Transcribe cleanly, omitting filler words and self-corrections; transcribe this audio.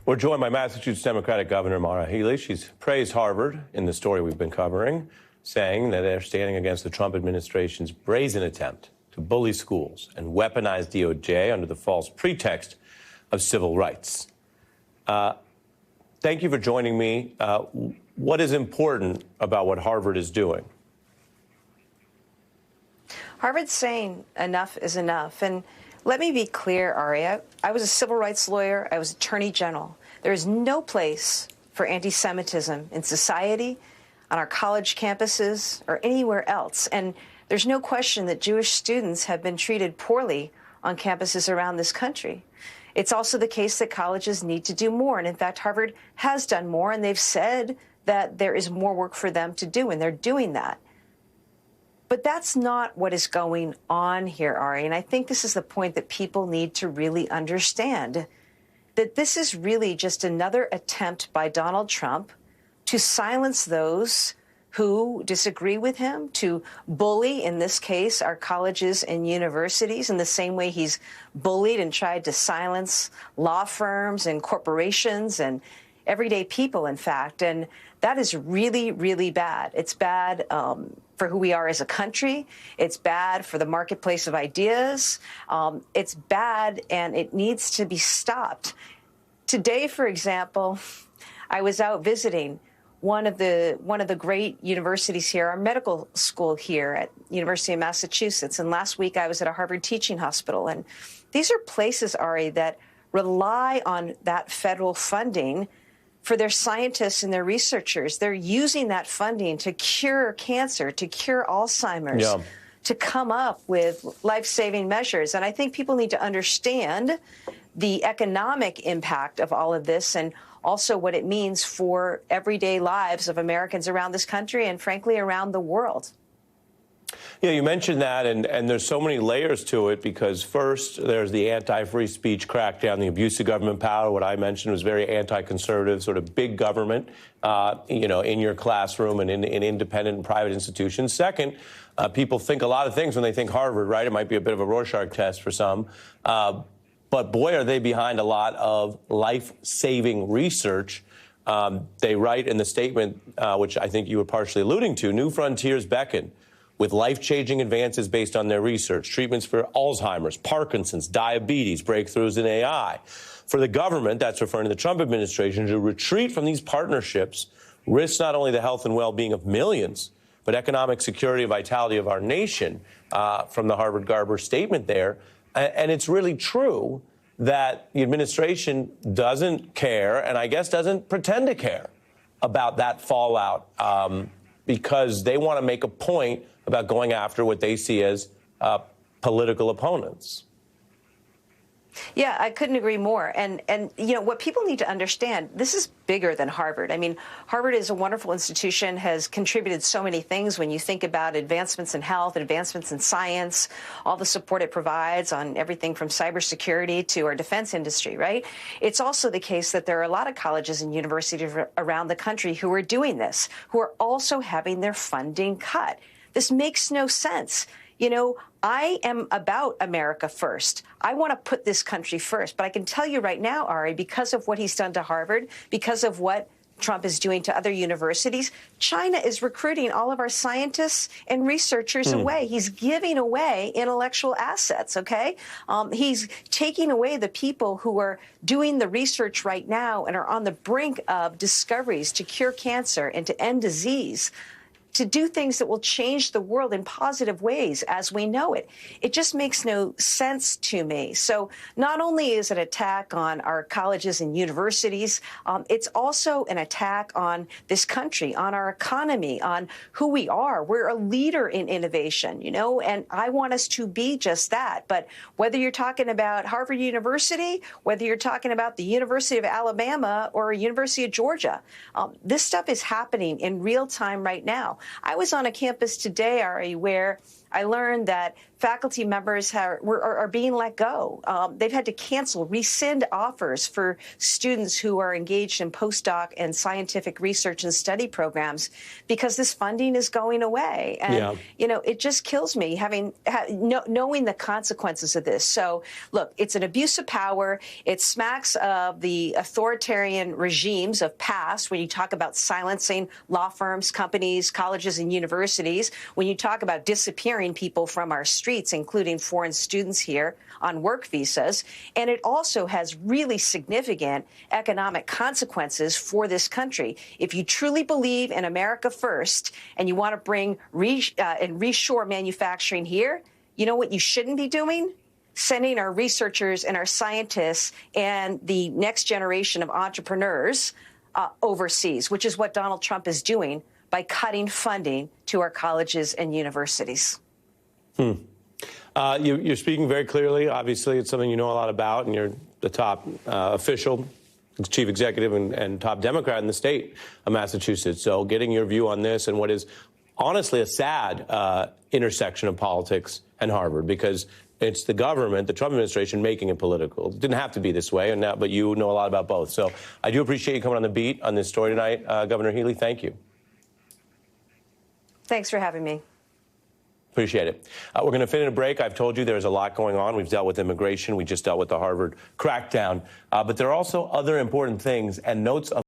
We're joined by Massachusetts Democratic Governor Maura Healey. She's praised Harvard in the story we've been covering, saying that they're standing against the Trump administration's brazen attempt to bully schools and weaponize DOJ under the false pretext of civil rights. Thank you for joining me. What is important about what Harvard is doing? Harvard's saying enough is enough. And let me be clear, Ari, I was a civil rights lawyer. I was attorney general. There is no place for anti-Semitism in society, on our college campuses, or anywhere else. And there's no question that Jewish students have been treated poorly on campuses around this country. It's also the case that colleges need to do more. And in fact, Harvard has done more, and they've said that there is more work for them to do, and they're doing that. But that's not what is going on here, Ari. And I think this is the point that people need to really understand, that this is really just another attempt by Donald Trump to silence those who disagree with him, to bully, in this case, our colleges and universities in the same way he's bullied and tried to silence law firms and corporations and everyday people, in fact. And that is really, really bad. It's bad for who we are as a country. It's bad for the marketplace of ideas. It's bad, and it needs to be stopped. Today, for example, I was out visiting one of the great universities here, our medical school here at University of Massachusetts. And last week I was at a Harvard teaching hospital. And these are places, Ari, that rely on that federal funding for their scientists and their researchers. They're using that funding to cure cancer, to cure Alzheimer's, to come up with life-saving measures. And I think people need to understand the economic impact of all of this, and also what it means for everyday lives of Americans around this country and, frankly, around the world. Yeah, you mentioned that, and there's so many layers to it, because first there's the anti-free speech crackdown, the abuse of government power. What I mentioned was very anti-conservative, sort of big government, in your classroom and in independent and private institutions. Second, people think a lot of things when they think Harvard, right? It might be a bit of a Rorschach test for some. But boy, are they behind a lot of life-saving research. They write in the statement, which I think you were partially alluding to, new frontiers beckon with life-changing advances based on their research, treatments for Alzheimer's, Parkinson's, diabetes, breakthroughs in AI. For the government, that's referring to the Trump administration, to retreat from these partnerships risks not only the health and well-being of millions, but economic security and vitality of our nation, from the Harvard-Garber statement there. And it's really true that the administration doesn't care, and I guess doesn't pretend to care about that fallout, because they want to make a point about going after what they see as political opponents. Yeah, I couldn't agree more. And what people need to understand, this is bigger than Harvard. I mean, Harvard is a wonderful institution, has contributed so many things when you think about advancements in health, advancements in science, all the support it provides on everything from cybersecurity to our defense industry, right? It's also the case that there are a lot of colleges and universities around the country who are doing this, who are also having their funding cut. This makes no sense. I am about America first. I want to put this country first. But I can tell you right now, Ari, because of what he's done to Harvard, because of what Trump is doing to other universities, China is recruiting all of our scientists and researchers away. He's giving away intellectual assets, okay? He's taking away the people who are doing the research right now and are on the brink of discoveries to cure cancer and to end disease, to do things that will change the world in positive ways as we know it. It just makes no sense to me. So not only is it an attack on our colleges and universities, it's also an attack on this country, on our economy, on who we are. We're a leader in innovation, and I want us to be just that. But whether you're talking about Harvard University, whether you're talking about the University of Alabama or University of Georgia, this stuff is happening in real time right now. I was on a campus today, Ari, where I learned that faculty members are being let go. They've had to cancel, rescind offers for students who are engaged in postdoc and scientific research and study programs because this funding is going away. And, it just kills me knowing the consequences of this. So, look, it's an abuse of power. It smacks of the authoritarian regimes of past when you talk about silencing law firms, companies, colleges, and universities, when you talk about disappearing people from our streets, including foreign students here on work visas. And it also has really significant economic consequences for this country. If you truly believe in America first and you want to bring and reshore manufacturing here, you know what you shouldn't be doing? Sending our researchers and our scientists and the next generation of entrepreneurs overseas, which is what Donald Trump is doing by cutting funding to our colleges and universities. You're speaking very clearly. Obviously, it's something you know a lot about, and you're the top official, chief executive, and top Democrat in the state of Massachusetts. So getting your view on this and what is honestly a sad intersection of politics and Harvard, because it's the government, the Trump administration, making it political. It didn't have to be this way, but you know a lot about both. So I do appreciate you coming on the beat on this story tonight, Governor Healey. Thank you. Thanks for having me. Appreciate it. We're going to fit in a break. I've told you there's a lot going on. We've dealt with immigration. We just dealt with the Harvard crackdown. But there are also other important things and notes of